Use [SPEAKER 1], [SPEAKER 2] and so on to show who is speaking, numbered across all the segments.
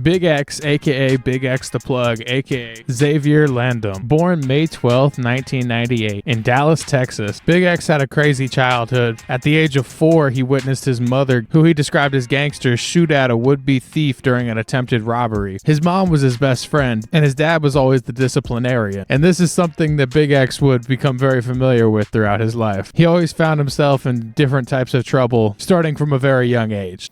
[SPEAKER 1] Big X, aka BigXthaPlug, aka Xavier Landum, born May 12, 1998, in Dallas, Texas. Big X had a crazy childhood. At the age of 4, he witnessed his mother, who he described as gangster, shoot at a would-be thief during an attempted robbery. His mom was his best friend, and his dad was always the disciplinarian. And this is something that Big X would become very familiar with throughout his life. He always found himself in different types of trouble, starting from a very young age.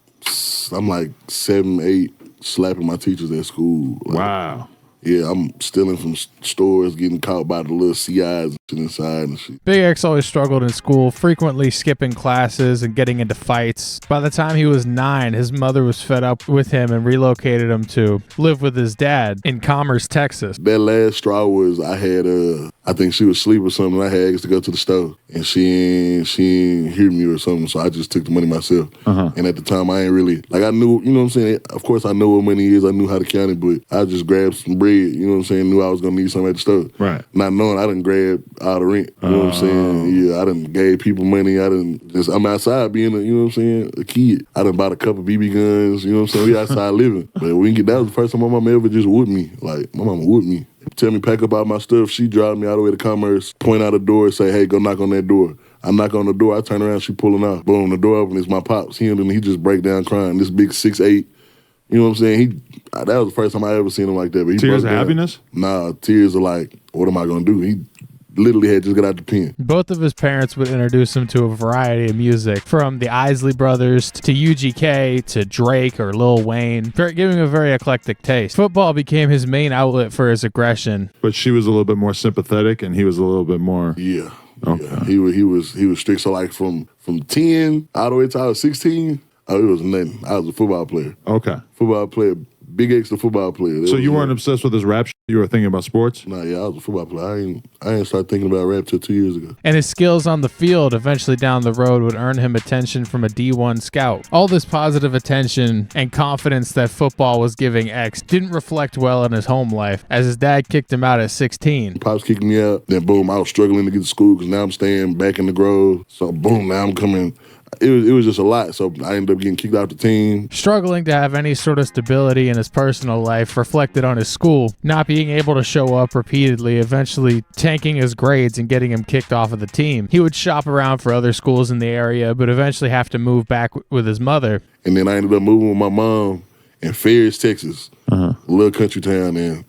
[SPEAKER 2] I'm like 7, 8. Slapping my teachers at school. Like,
[SPEAKER 3] wow.
[SPEAKER 2] Yeah, I'm stealing from stores, getting caught by the little CIs and shit inside and shit.
[SPEAKER 1] Big X always struggled in school, frequently skipping classes and getting into fights. By the time he was 9, his mother was fed up with him and relocated him to live with his dad in Commerce, Texas.
[SPEAKER 2] That last straw was I had I think she was asleep or something. I had to go to the store and she ain't hear me or something, so I just took the money myself. And at the time I ain't really, like I knew, you know what I'm saying? Of course I know what money is, I knew how to count it, but I just grabbed some bread, you know what I'm saying? Knew I was gonna need something at the store.
[SPEAKER 3] Right.
[SPEAKER 2] Not knowing I done grabbed all the rent, you know what I'm saying? Yeah, I done gave people money, I'm outside being a, you know what I'm saying, a kid. I done bought a couple BB guns, you know what I'm saying? We outside living. But that was the first time my mama ever just whooped me. Like, my mama whooped me. Tell me pack up all my stuff. She drive me all the way to Commerce, point out the door, say, hey, go knock on that door. I knock on the door, I turn around, she pulling out. Boom, the door open, it's my pops. He just break down crying. This big 6'8", you know what I'm saying? That was the first time I ever seen him like that. But he
[SPEAKER 3] tears of happiness?
[SPEAKER 2] Nah, tears of like, what am I gonna do? He literally had just got out the pen.
[SPEAKER 1] Both of his parents would introduce him to a variety of music, from the Isley Brothers to UGK to Drake or Lil Wayne, giving him a very eclectic taste. Football became his main outlet for his aggression.
[SPEAKER 3] But she was a little bit more sympathetic, and he was a little bit more...
[SPEAKER 2] Yeah.
[SPEAKER 3] Okay.
[SPEAKER 2] Yeah. He was strict. So like from 10 all the way till I was 16, it was nothing. I was a football player.
[SPEAKER 3] Okay.
[SPEAKER 2] Football player. Big X, the football player.
[SPEAKER 3] So you weren't obsessed with his rap shit? You were thinking about sports?
[SPEAKER 2] Nah, yeah, I was a football player. I ain't started thinking about rap till 2 years ago.
[SPEAKER 1] And his skills on the field eventually down the road would earn him attention from a D1 scout. All this positive attention and confidence that football was giving X didn't reflect well in his home life, as his dad kicked him out at 16.
[SPEAKER 2] Pops kicked me out. Then boom, I was struggling to get to school because now I'm staying back in the Grove. So boom, now I'm coming. It was just a lot, so I ended up getting kicked out the team.
[SPEAKER 1] Struggling to have any sort of stability in his personal life reflected on his school, not being able to show up repeatedly, eventually tanking his grades and getting him kicked off of the team. He would shop around for other schools in the area, but eventually have to move back with his mother.
[SPEAKER 2] And then I ended up moving with my mom in Ferris, Texas, a little country town, and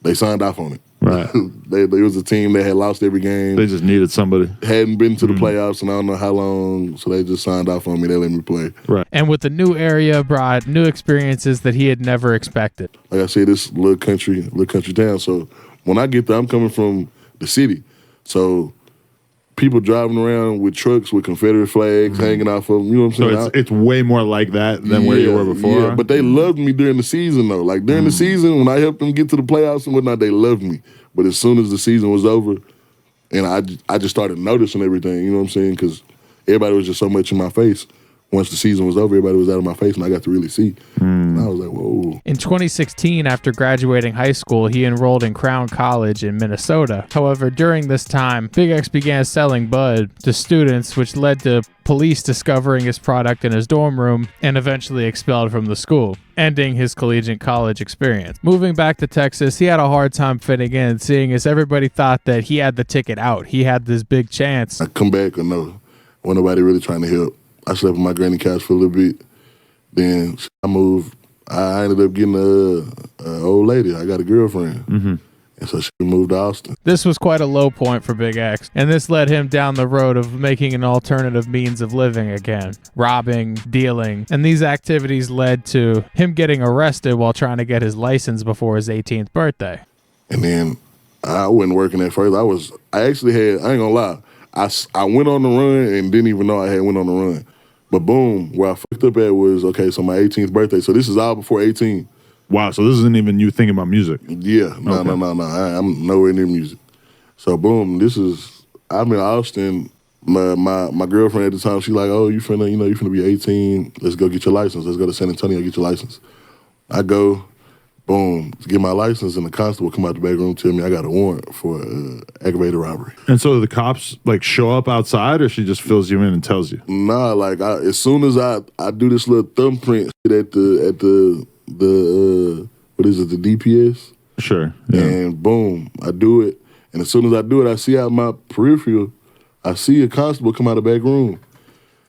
[SPEAKER 2] they signed off on it.
[SPEAKER 3] Right.
[SPEAKER 2] They was a team that had lost every game.
[SPEAKER 3] They just needed somebody.
[SPEAKER 2] Hadn't been to the playoffs, and I don't know how long, so they just signed off on me. They let me play.
[SPEAKER 3] Right.
[SPEAKER 1] And with the new area brought new experiences that he had never expected.
[SPEAKER 2] Like I said, this little country town. So when I get there, I'm coming from the city. So people driving around with trucks with Confederate flags hanging off of them. You know what I'm saying?
[SPEAKER 3] So it's way more like that than where you were before?
[SPEAKER 2] Yeah, but they loved me during the season, though. Like, during the season, when I helped them get to the playoffs and whatnot, they loved me. But as soon as the season was over, and I just started noticing everything, you know what I'm saying? Because everybody was just so much in my face. Once the season was over, everybody was out of my face, and I got to really see. And I was like, whoa.
[SPEAKER 1] In 2016, after graduating high school, he enrolled in Crown College in Minnesota. However, during this time, Big X began selling bud to students, which led to police discovering his product in his dorm room and eventually expelled from the school, ending his collegiate college experience. Moving back to Texas, he had a hard time fitting in, seeing as everybody thought that he had the ticket out. He had this big chance.
[SPEAKER 2] I come back or no, wasn't nobody really trying to help. I slept on my granny couch for a little bit. Then I moved. I ended up getting a old lady. I got a girlfriend. And so she moved to Austin.
[SPEAKER 1] This was quite a low point for Big X, and this led him down the road of making an alternative means of living again, robbing, dealing, and these activities led to him getting arrested while trying to get his license before his 18th birthday.
[SPEAKER 2] And then I wasn't working at first. I actually had, I ain't gonna lie, I went on the run and didn't even know I had went on the run. But boom, where I fucked up at was, okay, so my 18th birthday. So this is all before 18.
[SPEAKER 3] Wow, so this isn't even you thinking about music?
[SPEAKER 2] Yeah, no. I'm nowhere near music. So boom, I'm in Austin. My girlfriend at the time, she like, oh, you finna be 18. Let's go get your license. Let's go to San Antonio, get your license. I go, boom, to get my license, and the constable come out the back room, tell me I got a warrant for aggravated robbery.
[SPEAKER 3] And so the cops like show up outside, or she just fills you in and tells you?
[SPEAKER 2] Nah, like as soon as I do this little thumbprint at the the what is it, the DPS?
[SPEAKER 3] Sure. Yeah.
[SPEAKER 2] And boom, I do it. And as soon as I do it, I see out my peripheral, I see a constable come out of the back room.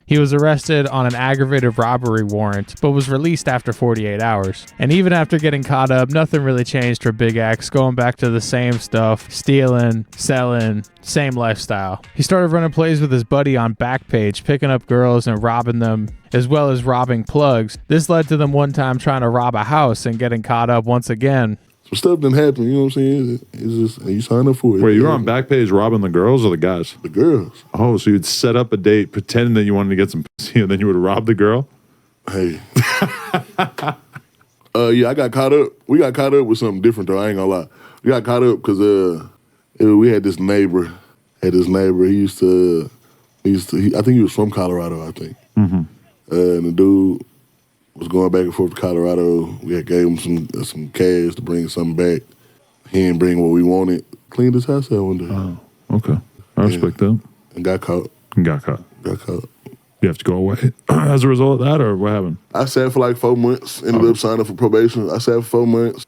[SPEAKER 1] He was arrested on an aggravated robbery warrant, but was released after 48 hours. And even after getting caught up, nothing really changed for Big X, going back to the same stuff, stealing, selling, same lifestyle. He started running plays with his buddy on Backpage, picking up girls and robbing them, as well as robbing plugs. This led to them one time trying to rob a house and getting caught up once again.
[SPEAKER 2] Some stuff didn't happen, you know what I'm saying? It's just, you sign up for it.
[SPEAKER 3] Wait, you were on Backpage robbing the girls or the guys?
[SPEAKER 2] The girls.
[SPEAKER 3] Oh, so you'd set up a date, pretending that you wanted to get some pussy, and then you would rob the girl?
[SPEAKER 2] Hey. Yeah, I got caught up. We got caught up with something different, though. I ain't gonna lie. We got caught up because we had this neighbor. He used to I think he was from Colorado, I think.
[SPEAKER 3] Mm-hmm.
[SPEAKER 2] And the dude was going back and forth to Colorado. We had gave him some cash to bring something back. He didn't bring what we wanted. Cleaned his house out one day.
[SPEAKER 3] Oh, okay. I respect that.
[SPEAKER 2] And got caught.
[SPEAKER 3] Got caught. You have to go away as a result of that, or what happened?
[SPEAKER 2] I sat for like 4 months. Ended up signing up for probation. I sat for 4 months.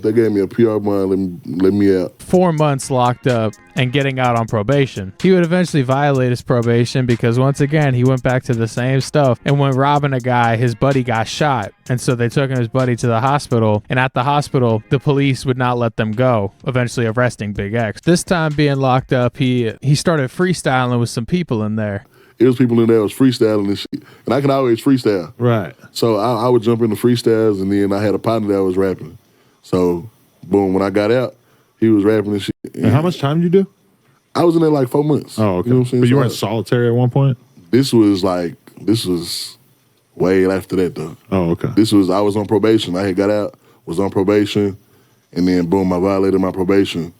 [SPEAKER 2] They gave me a PR bond, let me out.
[SPEAKER 1] 4 months locked up and getting out on probation. He would eventually violate his probation because once again, he went back to the same stuff. And when robbing a guy, his buddy got shot. And so they took his buddy to the hospital. And at the hospital, the police would not let them go, eventually arresting Big X. This time being locked up, he started freestyling with some people in there.
[SPEAKER 2] It was people in there that was freestyling and shit. And I can always freestyle.
[SPEAKER 3] Right.
[SPEAKER 2] So I would jump into freestyles, and then I had a partner that was rapping. So, boom, when I got out, he was rapping and shit.
[SPEAKER 3] And how much time did you do?
[SPEAKER 2] I was in there like 4 months.
[SPEAKER 3] Oh, okay.
[SPEAKER 2] You know what I'm saying?
[SPEAKER 3] But you
[SPEAKER 2] So
[SPEAKER 3] were in solitary at one point?
[SPEAKER 2] This was way after that, though.
[SPEAKER 3] Oh, okay.
[SPEAKER 2] I was on probation. I had got out, was on probation, and then, boom, I violated my probation,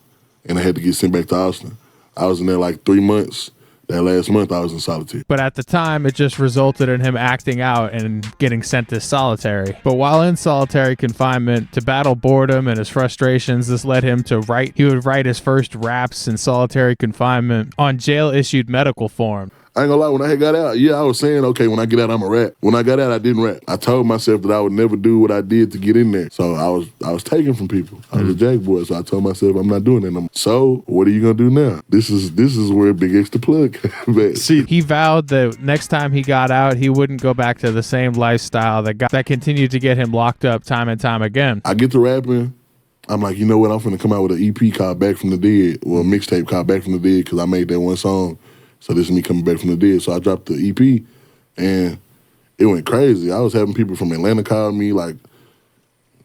[SPEAKER 2] and I had to get sent back to Austin. I was in there like 3 months. That last month, I was in solitary.
[SPEAKER 1] But at the time, it just resulted in him acting out and getting sent to solitary. But while in solitary confinement, to battle boredom and his frustrations, this led him to write. He would write his first raps in solitary confinement on jail-issued medical form.
[SPEAKER 2] I ain't gonna lie, when I had got out, I was saying, okay, when I get out, I'm a rap. When I got out, I didn't rap. I told myself that I would never do what I did to get in there. So I was taking from people. I was a jack boy, so I told myself I'm not doing that no more. So what are you gonna do now? This is where BigXthaPlug.
[SPEAKER 1] See, he vowed that next time he got out, he wouldn't go back to the same lifestyle that continued to get him locked up time and time again.
[SPEAKER 2] I get to rapping. I'm like, you know what? I'm finna come out with an EP called Back from the Dead, or a mixtape called Back from the Dead, because I made that one song. So this is me coming back from the dead. So I dropped the EP, and it went crazy. I was having people from Atlanta call me. Like,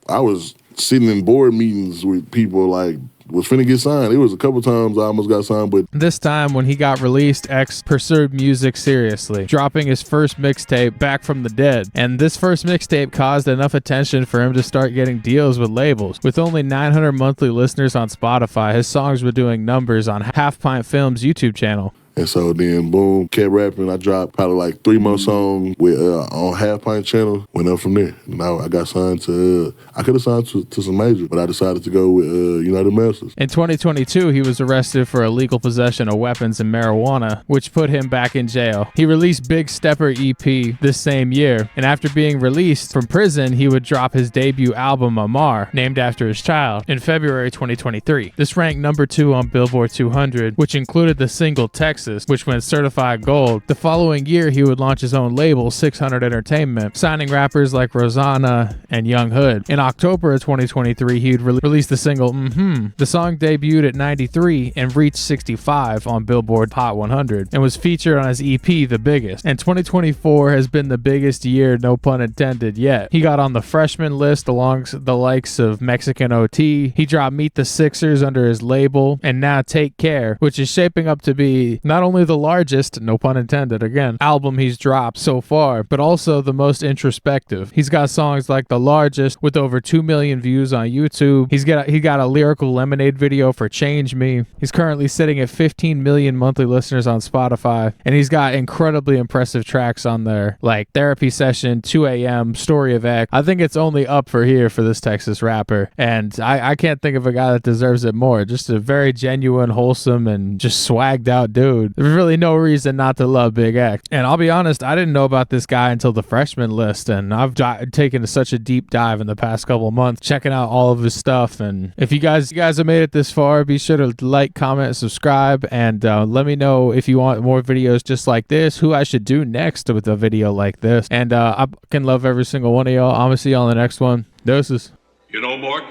[SPEAKER 2] I was sitting in board meetings with people, like, was finna get signed. It was a couple times I almost got signed, but
[SPEAKER 1] this time when he got released, X pursued music seriously, dropping his first mixtape, Back from the Dead. And this first mixtape caused enough attention for him to start getting deals with labels. With only 900 monthly listeners on Spotify, his songs were doing numbers on Half Pint Films' YouTube channel.
[SPEAKER 2] And so then, boom, kept rapping. I dropped probably like 3 more songs with on Half Pint channel. Went up from there. Now I got signed to, I could have signed to some major, but I decided to go with United Masters.
[SPEAKER 1] In 2022, he was arrested for illegal possession of weapons and marijuana, which put him back in jail. He released Big Stepper EP this same year, and after being released from prison, he would drop his debut album, Amar, named after his child, in February 2023. This ranked number 2 on Billboard 200, which included the single Texas, which went certified gold. The following year, he would launch his own label, 600 Entertainment, signing rappers like Rosanna and Young Hood. In October of 2023, he would release the single The song debuted at 93 and reached 65 on Billboard Hot 100 and was featured on his EP, The Biggest. And 2024 has been the biggest year, no pun intended, yet. He got on the freshman list along the likes of Mexican OT. He dropped Meet the Sixers under his label, and now Take Care, which is shaping up to be not only the largest, no pun intended again, album he's dropped so far, but also the most introspective. He's got songs like The Largest with over 2 million views on YouTube. He got a Lyrical Lemonade video for Change Me. He's currently sitting at 15 million monthly listeners on Spotify, and he's got incredibly impressive tracks on there, like Therapy Session, 2 a.m., Story of X. I think it's only up for here for this Texas rapper, and I can't think of a guy that deserves it more. Just a very genuine, wholesome, and just swagged out dude. dude. There's really no reason not to love Big X. And I'll be honest, I didn't know about this guy until the freshman list, and I've taken such a deep dive in the past couple of months, checking out all of his stuff. And if you guys have made it this far, be sure to like, comment, subscribe, and let me know if you want more videos just like this, who I should do next with a video like this. And I can love every single one of y'all. I'm gonna see y'all on the next one. Doses.
[SPEAKER 4] You know, Mork,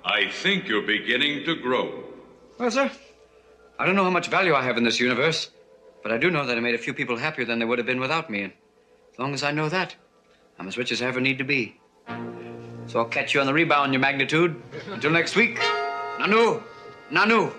[SPEAKER 4] I think you're beginning to grow.
[SPEAKER 5] Well, sir, I don't know how much value I have in this universe, but I do know that I made a few people happier than they would have been without me. And as long as I know that, I'm as rich as I ever need to be. So I'll catch you on the rebound, your magnitude. Until next week, Nanu, Nanu.